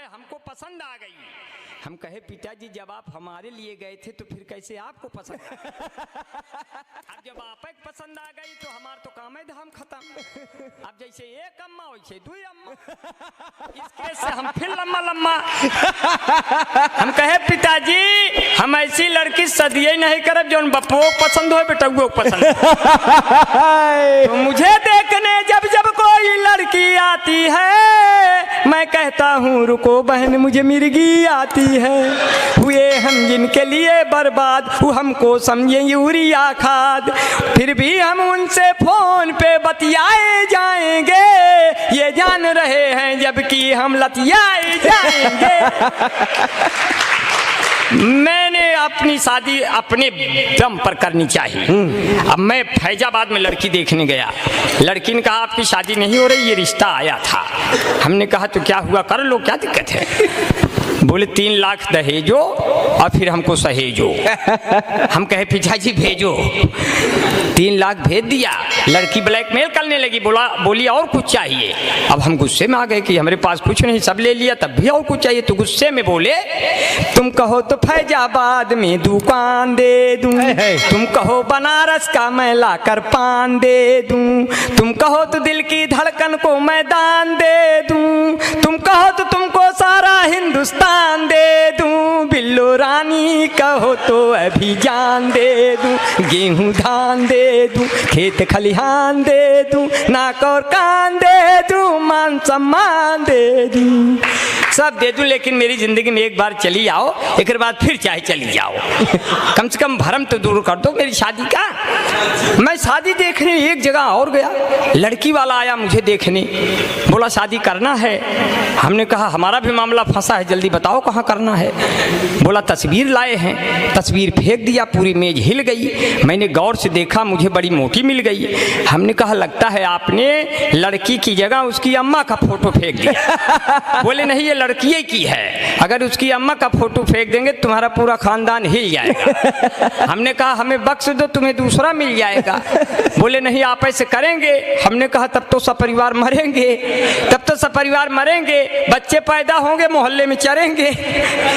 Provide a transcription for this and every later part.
हमको पसंद आ गई। हम कहे पिताजी जब आप हमारे लिए गए थे तो फिर कैसे आपको पसंद आ गई? अब जब आप पसंद आ गई तो हमारा तो काम है धाम खत्म। अब जैसे एक अम्मा वैसे दो अम्मा, इसके से हम फिर लम्मा लम्मा। हम कहे पिताजी हम ऐसी लड़की सदिये नहीं करब जो बप्पो पसंद हो बेटुओ पसंद तो मुझे देखने जब जब कोई लड़की आती है मैं कहता हूँ रुको बहन मुझे मिर्गी आती है। हुए हम जिनके लिए बर्बाद वो हमको समझे यूरिया खाद, फिर भी हम उनसे फोन पे बतियाए जाएंगे, ये जान रहे हैं जबकि हम लतियाए जाएंगे। मैंने अपनी शादी अपने दम पर करनी चाहिए। अब मैं फैजाबाद में लड़की देखने गया, लड़की ने कहा आपकी शादी नहीं हो रही, ये रिश्ता आया था। हमने कहा तो क्या हुआ, कर लो क्या दिक्कत है। बोले 3 लाख दहेजो और फिर हमको सहेजो। हम कहे पिताजी भेजो, 3 लाख भेज दिया। लड़की ब्लैकमेल करने लगी, बोली और कुछ चाहिए। अब हम गुस्से में आ गए कि हमारे पास कुछ नहीं, सब ले लिया, तब भी और कुछ चाहिए। तो गुस्से में बोले तुम कहो तो फैजाबाद में दुकान दे दूं, तुम कहो बनारस का मैं लाकर पान दे दूं, तुम कहो तो दिल की धड़कन को मैं दान दे दूं, तुम कहो तो तुमको सारा हिंदुस्तान दे दूं, बिल्लो रानी कहो तो अभी जान दे दूं, गेहूं धान दे दूं, खेत खलिहान दे दूं, नाक और कान दे दूं, मान सम्मान दे दूं, सब दे दूं, लेकिन मेरी जिंदगी में एक बार चली आओ, एक बाद फिर चाहे चली जाओ। कम से कम भरम तो दूर कर दो मेरी शादी का। मैं शादी देखने एक जगह और गया, लड़की वाला आया मुझे देखने, बोला शादी करना है। हमने कहा हमारा भी मामला फंसा है, जल्दी बताओ कहाँ करना है। बोला तस्वीर लाए हैं, तस्वीर फेंक दिया, पूरी मेज हिल गई। मैंने गौर से देखा, मुझे बड़ी मोटी मिल गई। हमने कहा लगता है आपने लड़की की जगह उसकी अम्मा का फोटो फेंक दिया। बोले नहीं ये लड़की की है, अगर उसकी अम्मा का फोटो फेंक देंगे तुम्हारा पूरा खानदान हिल जाएगा। हमने कहा हमें बख्श दो, तुम्हें दूसरा मिल जाएगा। बोले नहीं आप ऐसे करेंगे। हमने कहा तब तो सपरिवार मरेंगे, तब तो सपरिवार मरेंगे, बच्चे पैदा होंगे मोहल्ले में चरेंगे,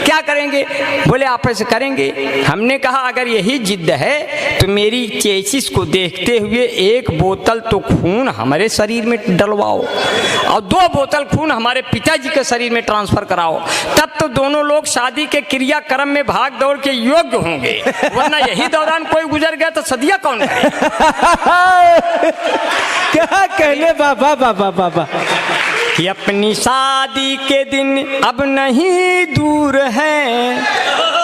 क्या करेंगे। बोले आप ऐसे करेंगे। हमने कहा अगर यही जिद है तो मेरी चेसिस को देखते हुए 1 बोतल तो खून हमारे शरीर में डलवाओ और 2 बोतल खून हमारे पिताजी के शरीर में ट्रांसफर कराओ, तब तो दोनों लोग शादी के क्रियाक्रम में भाग दौड़ के योग्य होंगे, वरना यही दौरान कोई गुजर गया तो सदिया कौन करे। क्या कहने बाबा बाबा बाबा कि अपनी शादी के दिन अब नहीं दूर हैं,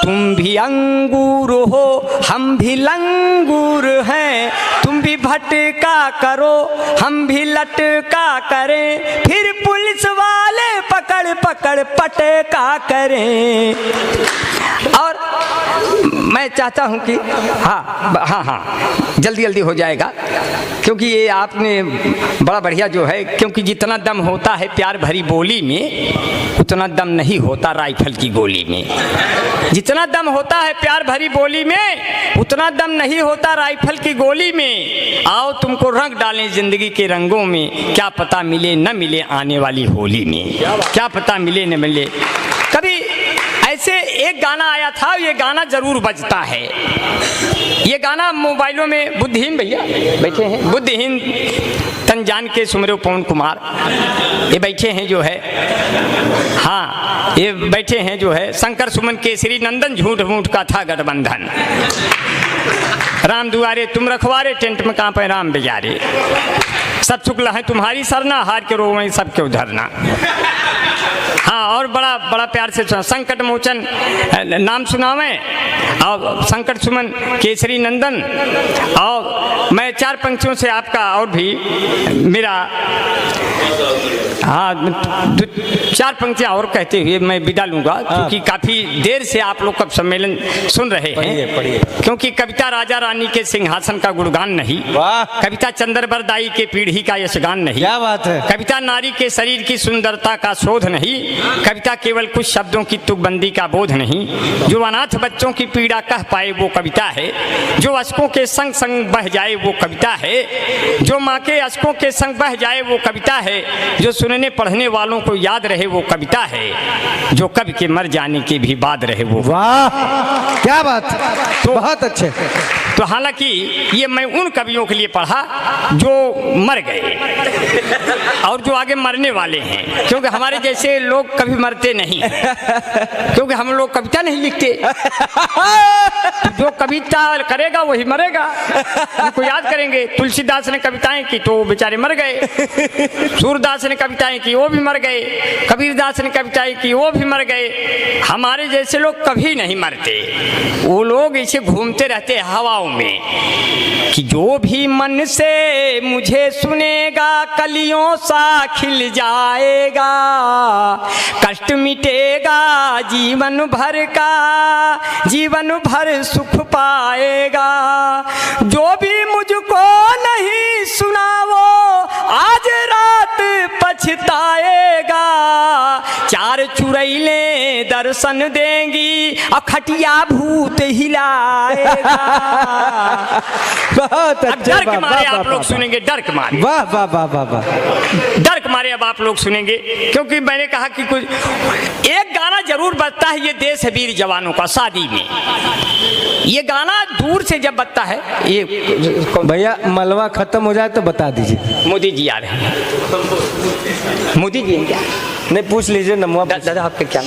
तुम भी अंगूर हो हम भी लंगूर हैं, तुम भी भटका करो हम भी लटका करें, फिर पुलिस वाले पकड़ पकड़ पटका करें। और मैं चाहता हूं कि हाँ जल्दी जल्दी हो जाएगा, क्योंकि ये आपने बड़ा बढ़िया जो है, क्योंकि जितना दम होता है प्यार भरी बोली में उतना दम नहीं होता राइफल की गोली में, जितना दम होता है प्यार भरी बोली में उतना दम नहीं होता राइफल की गोली में। आओ तुमको रंग डालें जिंदगी के रंगों में, क्या पता मिले न मिले आने वाली होली में, क्या पता मिले न मिले। कभी ऐसे एक गाना आया था, ये गाना जरूर बजता है, ये गाना मोबाइलों में बुद्धिहीन भैया बैठे हैं, बुद्धिहीन तन जान के सुमरो पवन कुमार, ये बैठे हैं जो है, हाँ ये बैठे हैं जो है, शंकर सुमन केसरी नंदन झूठ मूठ का था गठबंधन, राम दुआरे तुम रखवारे टेंट में कांपे राम बेजारे, सब शुक्ल है तुम्हारी सरना हार के रो वहीं सबके उधरना। हाँ और बड़ा बड़ा प्यार से संकट मोचन नाम सुनावें और शंकर सुमन केसरी नंदन, और मैं 4 पंक्तियों से आपका और भी मेरा हाँ 4 पंक्तियाँ और कहते हुए मैं विदा लूँगा, क्योंकि काफ़ी देर से आप लोग का सम्मेलन सुन रहे हैं। क्योंकि कविता राजा रानी के सिंहासन का गुणगान नहीं, कविता चंद्रबरदाई के पीढ़ी का यशगान नहीं, क्या बात है। कविता नारी के शरीर की सुंदरता का शोध नहीं, कविता केवल केवल कुछ शब्दों की तुकबंदी का बोध नहीं, जो अनाथ बच्चों की पीड़ा कह पाए वो कविता है, जो अश्कों के संग संग बह जाए वो कविता है, जो माँ के अश्कों के संग बह जाए वो कविता है, जो सुनने पढ़ने वालों को याद रहे वो कविता है, जो कवि के मर जाने के भी बाद रहे वो। वाह क्या बात, तो बहुत अच्छे। तो हालांकि ये मैं उन कवियों के लिए पढ़ा जो मर गए और जो आगे मरने वाले हैं, क्योंकि हमारे जैसे लोग कभी मरते नहीं, क्योंकि हम लोग कविता नहीं लिखते। जो कविता करेगा वही मरेगा, उनको याद करेंगे। तुलसीदास ने कविताएं की तो वो बेचारे मर गए, सूरदास ने कविताएं की वो भी मर गए, कबीरदास ने कविताएं की वो भी मर गए। हमारे जैसे लोग कभी नहीं मरते, वो लोग ऐसे घूमते रहते हवाओं में कि जो भी मन से मुझे सुनेगा कलियों सा खिल जाएगा, कष्ट मिटेगा जीवन भर का, जीवन भर सुख पाएगा। जो भी मुझको नहीं सुना वो आज रात पछताएगा, चार चुड़ैले दर्शन देंगी अखटिया भूत हिलाएगा। बहुत अब डर के मारे आप लोग सुनेंगे, डर के मारे। वाह वाह वाह वाह वाह, डर के मारे अब आप लोग सुनेंगे, क्योंकि मैंने कहा कि कुछ एक गाना जरूर बजता है, ये देश है वीर जवानों का शादी में। ये गाना दूर से जब बजता है, ये भैया मलबा खत्म हो जाए तो बता दीजिए। मोदी जी आ रहे हैं, मोदी जी हैं क्या? नहीं पूछ लीजिए नमवा। दादा आपका क्या?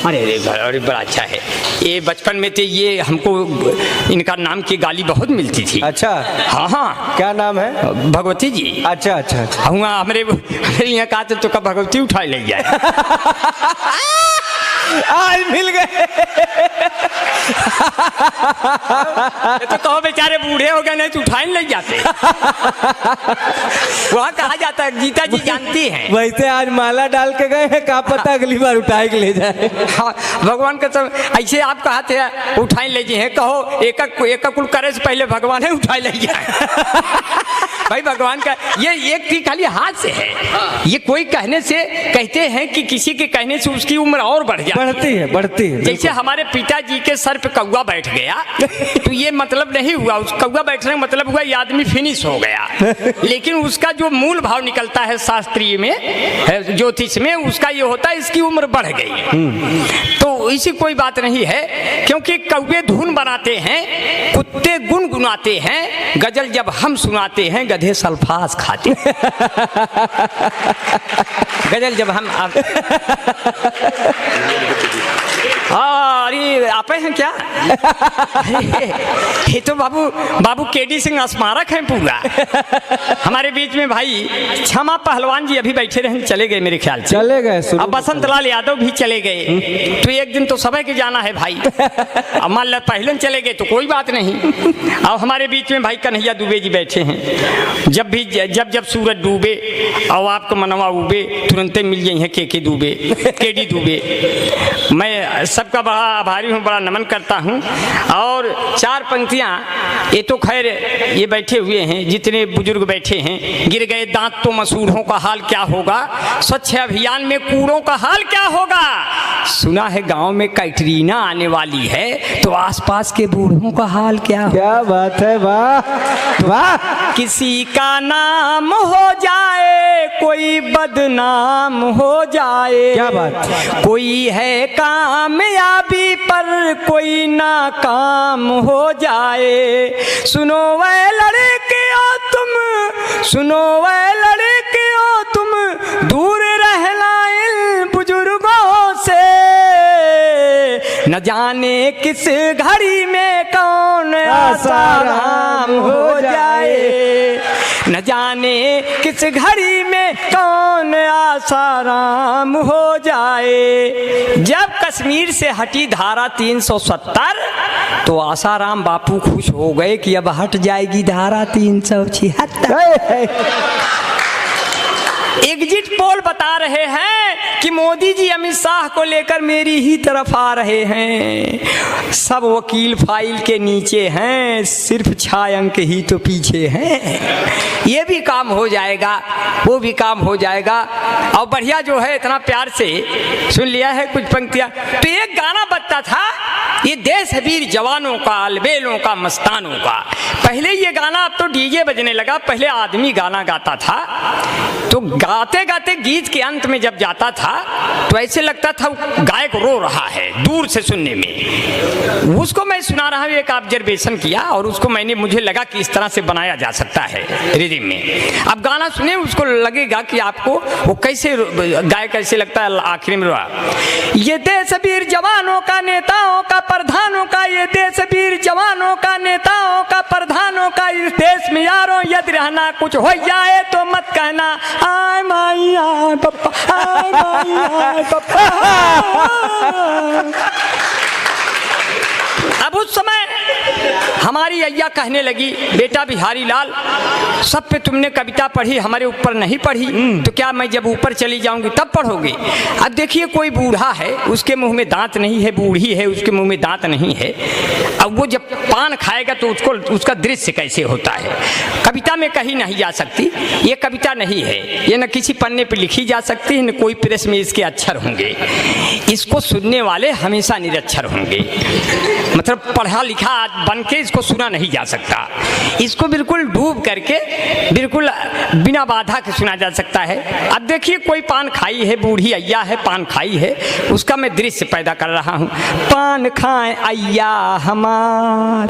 अरे अरे बड़ा अच्छा है। ये बचपन में थे, ये हमको इनका नाम की गाली बहुत मिलती थी। अच्छा हाँ हाँ, क्या नाम है? भगवती जी। अच्छा अच्छा अच्छा, हुआ हमारे यहाँ कहा तो कब भगवती उठाई ले जाए। आज मिल गए। तो कहो बेचारे बूढ़े हो गए, नहीं तो उठाए नहीं जाते। वहाँ कहा जाता है, गीता जी जानती हैं। वैसे आज माला डाल के गए हैं, क्या पता अगली बार उठाए के ले जाए। हाँ, भगवान का सब ऐसे आप कहते हैं उठाए ले जाए, कहो एक कुल करे से पहले भगवान है उठाए ले जाए। भाई भगवान का ये एक की खाली हाथ से है, ये कोई कहने से कहते हैं कि किसी के कहने से उसकी उम्र और बढ़ जाती है, बढ़ती है। जैसे हमारे पिताजी के सर पे कौवा बैठ गया तो ये मतलब नहीं हुआ उस कौवा बैठने का मतलब हुआ ये आदमी फिनिश हो गया, लेकिन उसका जो मूल भाव निकलता है शास्त्रीय में, ज्योतिष में, उसका ये होता है इसकी उम्र बढ़ गई। तो इसी कोई बात नहीं है, क्योंकि कौवे धुन बनाते हैं, कुत्ते गुनगुनाते हैं, गजल जब हम सुनाते हैं गधे सल्फास खाते हैं। गजल जब हम अरे आप हैं क्या? ये तो बाबू केडी सिंह स्मारक है पूरा। हमारे बीच में भाई क्षमा पहलवान जी अभी बैठे रहे, चले गए मेरे ख्याल से, चले गए। अब बसंत लाल यादव भी चले गए। तो एक दिन तो सबे के जाना है भाई। अब मान लो पहले चले गए तो कोई बात नहीं। अब हमारे बीच में भाई कन्हैया दुबे जी बैठे हैं। जब सूरज डूबे और आपको मनवा उबे, तुरंत मिल गई है के दुबे, केडी दुबे। मैं सबका बड़ा आभारी हूँ, बड़ा नमन करता हूँ। और चार पंक्तियाँ, ये तो खैर ये बैठे हुए हैं जितने बुजुर्ग बैठे हैं। गिर गए दांत तो मसूड़ों का हाल क्या होगा, स्वच्छ अभियान में कूड़ों का हाल क्या होगा, सुना है गांव में कैटरीना आने वाली है तो आसपास के बूढ़ों का हाल क्या होगा। क्या बात है, वाह वाह। किसी का नाम हो जाए कोई बदनाम हो जाए, क्या बात। कोई है कामयाबी पर कोई नाकाम हो जाए। सुनो वह लड़कियों तुम, सुनो वह लड़कियों तुम, दूर रहना इन बुजुर्गों से। न जाने किस घड़ी में कौन आसाराम हो जाए, न जाने किस घड़ी में कौन आसाराम हो जाए। जब कश्मीर से हटी धारा 370 तो आसाराम बापू खुश हो गए कि अब हट जाएगी धारा 376। एग्जिट पोल बता रहे हैं कि मोदी जी अमित शाह को लेकर मेरी ही तरफ आ रहे हैं। सब वकील फाइल के नीचे हैं, सिर्फ छायांक ही तो पीछे हैं। ये भी काम हो जाएगा, वो भी काम हो जाएगा। और बढ़िया जो है इतना प्यार से सुन लिया है कुछ पंक्तियां। तो एक गाना बजता था, ये देश है वीर जवानों का, अलबेलों का, मस्तानों का। पहले ये गाना, अब तो डीजे बजने लगा, पहले आदमी गाना गाता था। तो गाते गाते गीत के अंत में जब जाता था तो ऐसे लगता था गायक रो रहा है दूर से सुनने में। उसको मैं सुना रहा हूँ, एक ऑब्जर्वेशन किया और उसको मुझे लगा कि इस तरह से बनाया जा सकता है रिदम में। अब गाना सुने, उसको लगेगा कि आपको वो कैसे गायक कैसे लगता है आखिर में। ये देश वीर जवानों का, नेताओं का, प्रधानों का, ये देश वीर जवानों का, नेताओं का, प्रधानों का, इस देश में यारों यदि रहना कुछ हो जाए तो मत कहना आय माई आय पप्पा, आय माई आय पप्पा। अब उस समय हमारी अय्या कहने लगी, बेटा बिहारी लाल, सब पे तुमने कविता पढ़ी, हमारे ऊपर नहीं पढ़ी, तो क्या मैं जब ऊपर चली जाऊंगी तब पढ़ोगे? अब देखिए कोई बूढ़ा है, उसके मुंह में दांत नहीं है, बूढ़ी है, उसके मुंह में दांत नहीं है। अब वो जब पान खाएगा तो उसका दृश्य कैसे होता है? कविता में कहीं नहीं जा सकती, ये कविता नहीं है, ये न किसी पन्ने पर लिखी जा सकती है, न कोई प्रेस में इसके अक्षर होंगे। इसको सुनने वाले हमेशा निरक्षर होंगे, मतलब पढ़ा लिखा बन के इसको सुना नहीं जा सकता। इसको बिल्कुल डूब करके बिल्कुल बिना बाधा के सुना जा सकता है। अब देखिए कोई पान खाई है, बूढ़ी अय्या है, पान खाई है, उसका मैं दृश्य पैदा कर रहा हूँ। पान खाए अय्या हमार,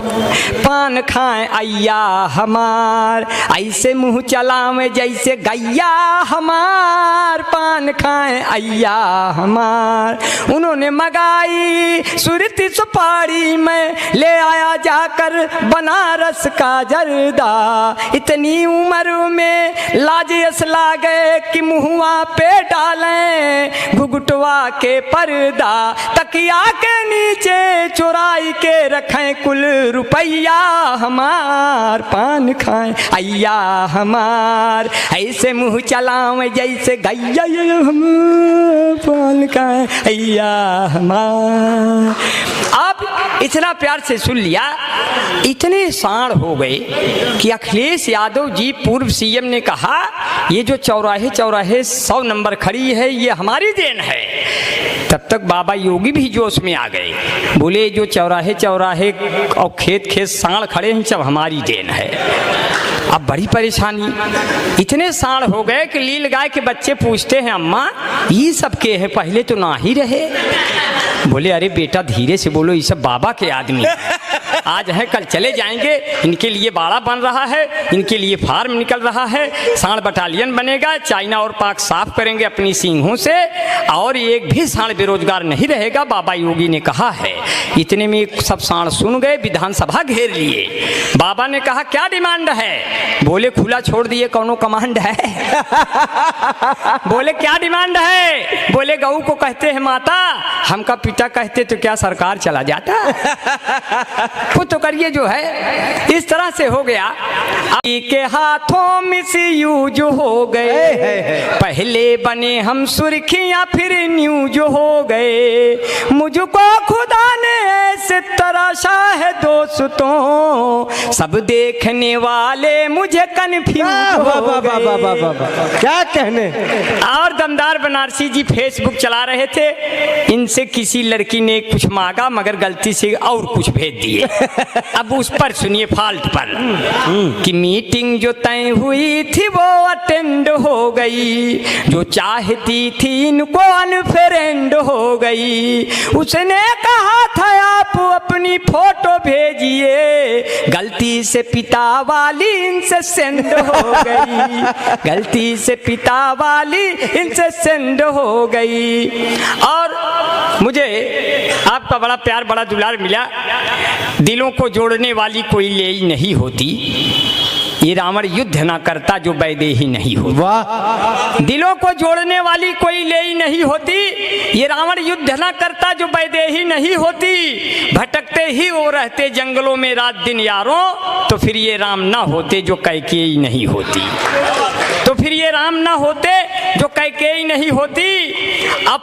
पान खाए अय्या हमार, ऐसे मुँह चलावे जैसे गैया हमार, पान खाए अय्या हमार। उन्होंने मंगाई सुरती सुपारी में ले आया जाकर बनारस का जर्दा, इतनी उम्र में लाज असला गए कि मुहुआ पे डालें घुघुटवा के पर्दा, तकिया के नीचे चुराई के रखें कुल रुपया हमार, पान खाएं अय्या हमार, ऐसे मुँह चलावें जैसे गैया हमार, पान खाएं अय्या हमार। अब इतना प्यार से सुन लिया, इतने साण हो गए कि अखिलेश यादव जी पूर्व सीएम ने कहा ये जो चौराहे चौराहे 100 नंबर खड़ी है ये हमारी देन है। तब तक बाबा योगी भी जोश में आ गए, बोले जो चौराहे चौराहे और खेत खेत साण खड़े हैं सब हमारी देन है। अब बड़ी परेशानी, इतने साण हो गए कि लील गाय के बच्चे पूछते हैं अम्मा ये सब के है, पहले तो ना ही रहे। बोले अरे बेटा धीरे से बोलो, ये सब बाबा के आदमी आज हैं कल चले जाएंगे, इनके लिए बाड़ा बन रहा है, इनके लिए फार्म निकल रहा है, साण बटालियन बनेगा, चाइना और पाक साफ करेंगे अपनी सींगों से और एक भी साण बेरोजगार नहीं रहेगा, बाबा योगी ने कहा है। इतने में सब साण सुन गए, विधानसभा घेर लिए। बाबा ने कहा क्या डिमांड है? बोले खुला छोड़ दिए, कौनो कमांड है? बोले क्या डिमांड है? बोले गऊ को कहते हैं माता, हमका पिता कहते तो क्या सरकार चला जाता? खुद तो करिए जो है। इस तरह से हो गया, के हाथों मिसयूज हो गए, पहले बने हम सुर्खियां फिर न्यूज हो गए, मुझको खुदा ने ऐसे तराशा है दोस्तों, सब देखने वाले मुझे कन्फ्यूज हो गए। क्या कहने। और दमदार बनारसी जी फेसबुक चला रहे थे, इनसे किसी लड़की ने कुछ मांगा मगर गलती से और कुछ भेज दिए। अब उस पर सुनिए फॉल्ट पर कि मीटिंग जो तय हुई थी वो अटेंड हो गई, जो चाहती थी इनको अनफ्रेंड हो गई, उसने कहा था आप अपनी फोटो भेजिए, गलती से पिता वाली इनसे सेंड हो गई, गलती से पिता वाली इनसे सेंड हो गई। और मुझे आपका बड़ा प्यार बड़ा दुलार मिला, दिलों को जोड़ने वाली कोई लेई नहीं होती, ये रावण युद्ध ना करता जो वैदेही नहीं होती। वाह। दिलों को जोड़ने वाली कोई लेई नहीं होती, ये रावण युद्ध न करता जो वैदेही नहीं होती, भटकते ही वो रहते जंगलों में रात दिन यारों, तो फिर ये राम ना होते जो कैकेयी नहीं होती, तो फिर ये राम ना होते जो कैकेयी नहीं होती। अब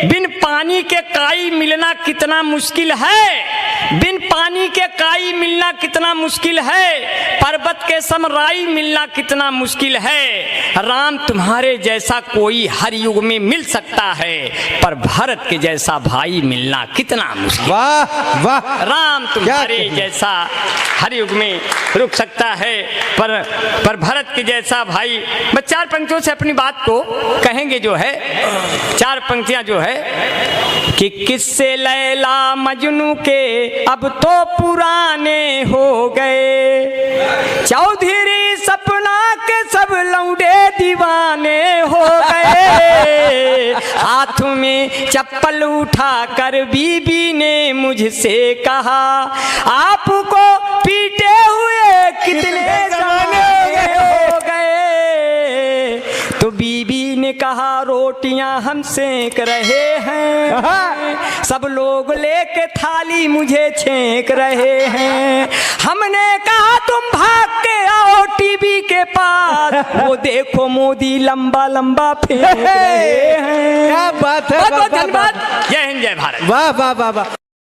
बिन पानी के काई मिलना कितना मुश्किल है, बिन पानी के काई मिलना कितना मुश्किल है, पर्वत के समराई मिलना कितना मुश्किल है। राम तुम्हारे जैसा कोई हर युग में मिल सकता है, पर भरत के जैसा भाई मिलना कितना मुश्किल। वाह वाह, राम तुम्हारे जैसा हर युग में रुक सकता है, पर भरत के जैसा भाई। बस 4 पंक्तियों से अपनी बात को कहेंगे जो है, 4 पंक्तियां जो है कि किस्से लैला मजनू के अब तो पुराने हो गए, चौधरी सपना के सब लौंडे दीवाने हो गए, हाथ में चप्पल उठा कर बीबी ने मुझसे कहा, आपको पीटे हुए कितने जमाने हो गए, तो बीबी ने कहा रोटियां हम सेक रहे हैं, सब लोग लेके थाली मुझे छेक रहे हैं, हमने कहा तुम भाग के आओ टीवी के पास, वो देखो मोदी लंबा लंबा फेंक रहे हैं। क्या बात है, बहुत बहुत धन्यवाद। जय हिंद जय भारत। वाह वाह वाह वाह।